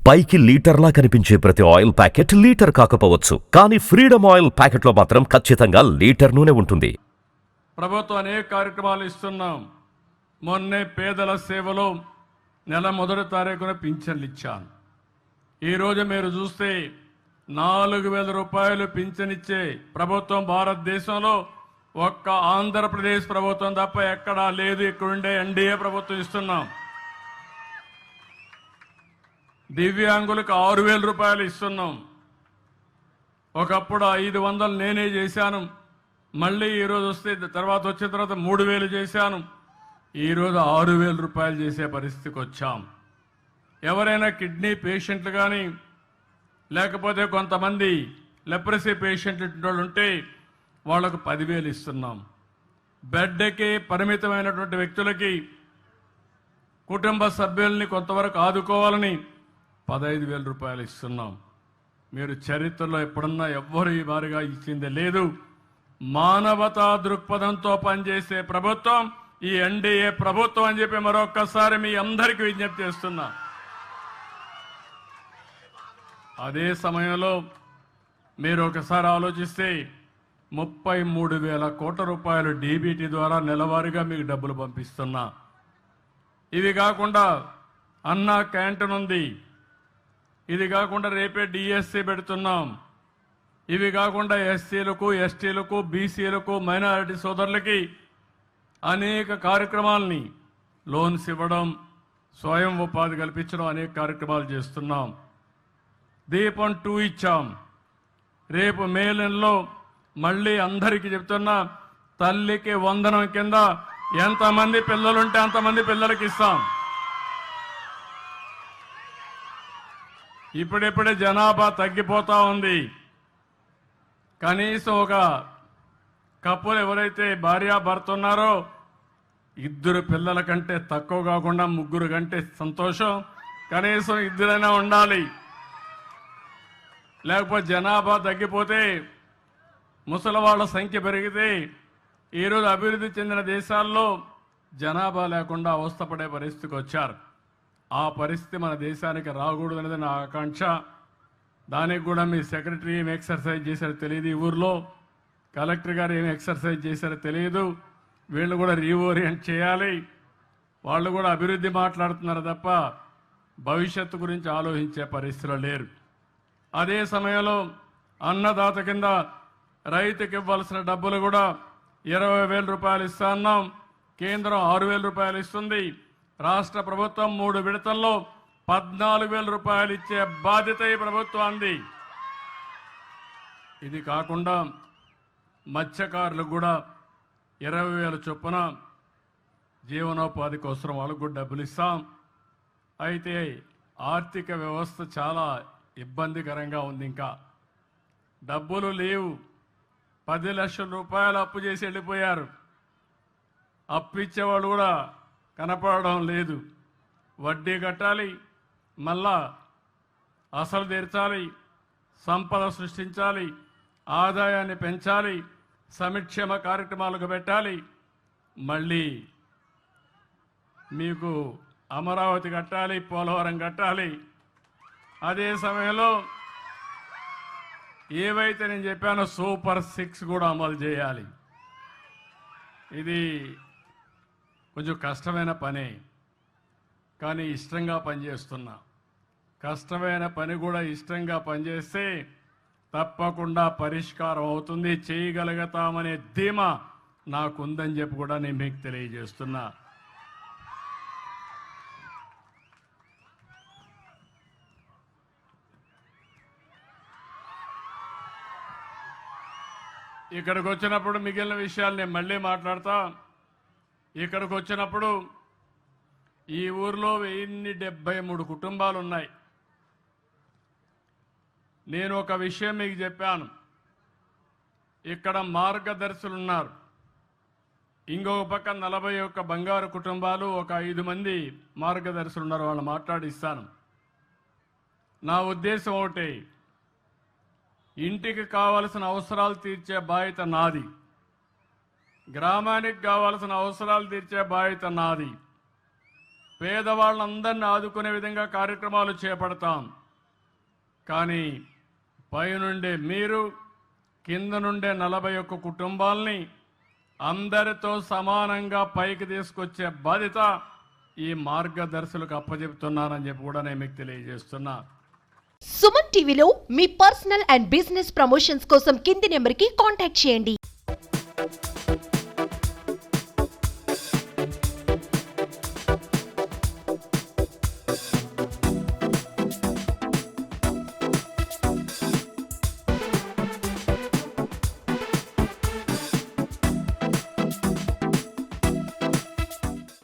పైకి లీటర్లా కనిపించే ప్రతి ఆయిల్ ప్యాకెట్ లీటర్ కాకపోవచ్చు, కానీ ఫ్రీడమ్ ఆయిల్ ప్యాకెట్లో మాత్రం ఖచ్చితంగా లీటర్ నూనె ఉంటుంది. ప్రభుత్వం అనేక కార్యక్రమాలు ఇస్తున్నాం. మొన్నే పేదల సేవలో నెల మొదటి తారీఖున పింఛన్లు ఇచ్చాను. ఈరోజు మీరు చూస్తే 4,000 రూపాయలు పింఛనిచ్చే ప్రభుత్వం భారతదేశంలో ఒక్క ఆంధ్రప్రదేశ్ ప్రభుత్వం తప్ప ఎక్కడా లేదు. ఇక్కడుండే ఎన్డీఏ ప్రభుత్వం ఇస్తున్నాం. దివ్యాంగులకు 6,000 రూపాయలు ఇస్తున్నాం. ఒకప్పుడు 500 నేనే చేశాను. మళ్ళీ ఈరోజు వస్తే తర్వాత వచ్చిన తర్వాత 3,000 చేశాను. ఈరోజు 6,000 రూపాయలు చేసే పరిస్థితికి వచ్చాం. ఎవరైనా కిడ్నీ పేషెంట్లు కానీ లేకపోతే కొంతమంది లెప్రసీ పేషెంట్లు ఉంటే వాళ్లకు 10,000 ఇస్తున్నాం. బెడ్కి పరిమితమైనటువంటి వ్యక్తులకి కుటుంబ సభ్యుల్ని కొంతవరకు ఆదుకోవాలని 15,000 రూపాయలు ఇస్తున్నాం. మీరు చరిత్రలో ఎప్పుడన్నా ఎవ్వరు ఈ మారిగా ఇచ్చింది లేదు. మానవతా దృక్పథంతో పనిచేసే ప్రభుత్వం ఈ ఎన్డీఏ ప్రభుత్వం అని చెప్పి మరొక్కసారి మీ అందరికీ విజ్ఞప్తి చేస్తున్నా. అదే సమయంలో మీరు ఒకసారి ఆలోచిస్తే 33,000 కోట్ల రూపాయలు డీబీటీ ద్వారా నెలవారీగా మీకు డబ్బులు పంపిస్తున్నా. ఇవి కాకుండా అన్నా క్యాంటీన్ ఉంది. ఇది కాకుండా రేపే డిఎస్సి పెడుతున్నాం. ఇవి కాకుండా ఎస్సీలకు, ఎస్టీలకు, బీసీలకు, మైనారిటీ సోదరులకి అనేక కార్యక్రమాలని లోన్స్ ఇవ్వడం, స్వయం ఉపాధి కల్పించడం అనేక కార్యక్రమాలు చేస్తున్నాం. దీపం 2 ఇచ్చాం. రేపు మే నెలలో మళ్ళీ అందరికీ చెప్తున్నా, తల్లికి వందనం కింద ఎంతమంది పిల్లలుంటే అంతమంది పిల్లలకి ఇస్తాం. ఇప్పుడిప్పుడే జనాభా తగ్గిపోతా ఉంది. కనీసం ఒక కప్పులు ఎవరైతే భార్యాభర్త ఉన్నారో 2 పిల్లల కంటే తక్కువ కాకుండా 3 కంటే సంతోషం. కనీసం 2 ఉండాలి. లేకపోతే జనాభా తగ్గిపోతే ముసలివాళ్ల సంఖ్య పెరిగితే ఈరోజు అభివృద్ధి చెందిన దేశాల్లో జనాభా లేకుండా అవస్థపడే పరిస్థితికి వచ్చారు. ఆ పరిస్థితి మన దేశానికి రాకూడదు అనేది నా ఆకాంక్ష. దానికి కూడా మీ సెక్రటరీ ఏం ఎక్సర్సైజ్ చేశారో తెలియదు. ఈ ఊర్లో కలెక్టర్ గారు ఏం ఎక్సర్సైజ్ చేశారో తెలియదు. వీళ్ళు కూడా రీఓరియంట్ చేయాలి. వాళ్ళు కూడా అభివృద్ధి మాట్లాడుతున్నారు తప్ప భవిష్యత్తు గురించి ఆలోచించే పరిస్థితిలో లేరు. అదే సమయంలో అన్నదాత కింద రైతుకి ఇవ్వాల్సిన డబ్బులు కూడా 20,000 రూపాయలు ఇస్తా అన్నాం. కేంద్రం 6,000 రూపాయలు ఇస్తుంది. రాష్ట్ర ప్రభుత్వం 3 విడతల్లో 14,000 రూపాయలు ఇచ్చే బాధ్యత ఈ ప్రభుత్వానికి. ఇది కాకుండా మత్స్యకారులకు కూడా 20,000 చొప్పున జీవనోపాధి కోసం వాళ్ళకు కూడా డబ్బులు ఇస్తాం. అయితే ఆర్థిక వ్యవస్థ చాలా ఇబ్బందికరంగా ఉంది. ఇంకా డబ్బులు లేవు. 10 లక్షల రూపాయలు అప్పు చేసి వెళ్ళిపోయారు. అప్పు ఇచ్చేవాళ్ళు కూడా కనపడడం లేదు. వడ్డీ కట్టాలి, మళ్ళా అసలు తీర్చాలి, సంపద సృష్టించాలి, ఆదాయాన్ని పెంచాలి, సంక్షేమ కార్యక్రమాలకు పెట్టాలి, మళ్ళీ మీకు అమరావతి కట్టాలి, పోలవరం కట్టాలి. అదే సమయంలో ఏవైతే నేను చెప్పానో సూపర్ 6 కూడా అమలు చేయాలి. ఇది కొంచెం కష్టమైన పనే, కానీ ఇష్టంగా పనిచేస్తున్నా. కష్టమైన పని కూడా ఇష్టంగా పనిచేస్తే తప్పకుండా పరిష్కారం అవుతుంది. చేయగలుగుతామనే ధీమా నాకుందని చెప్పి కూడా నేను మీకు తెలియజేస్తున్నా. ఇక్కడికి వచ్చినప్పుడు మిగిలిన విషయాలు నేను మళ్ళీ మాట్లాడతా. ఇక్కడికి వచ్చినప్పుడు ఈ ఊర్లో 1073 కుటుంబాలు ఉన్నాయి. నేను ఒక విషయం మీకు చెప్పాను. ఇక్కడ మార్గదర్శులు ఉన్నారు. ఇంకొక పక్క 41 బంగారు కుటుంబాలు, ఒక 5 మంది మార్గదర్శులు ఉన్నారు. వాళ్ళు మాట్లాడిస్తాను. నా ఉద్దేశం ఒకటి, ఇంటికి కావాల్సిన అవసరాలు తీర్చే బాధ్యత నాది. గ్రామానికి కావాల్సిన అవసరాలు తీర్చే బాధ్యత నాది. పేదవాళ్ళందరినీ ఆదుకునే విధంగా కార్యక్రమాలు చేపడతాం. కానీ పైనుండే మీరు కింద నుండే 41 కుటుంబాల్ని అందరితో సమానంగా పైకి తీసుకొచ్చే బాధ్యత ఈ మార్గదర్శులకు అప్పచెప్తున్నానని చెప్పి కూడా నేను మీకు తెలియజేస్తున్నా. సుమన్ టీవీలో మీ పర్సనల్ అండ్ బిజినెస్ ప్రమోషన్స్ కోసం కింది నెంబర్కి కాంటాక్ట్ చేయండి.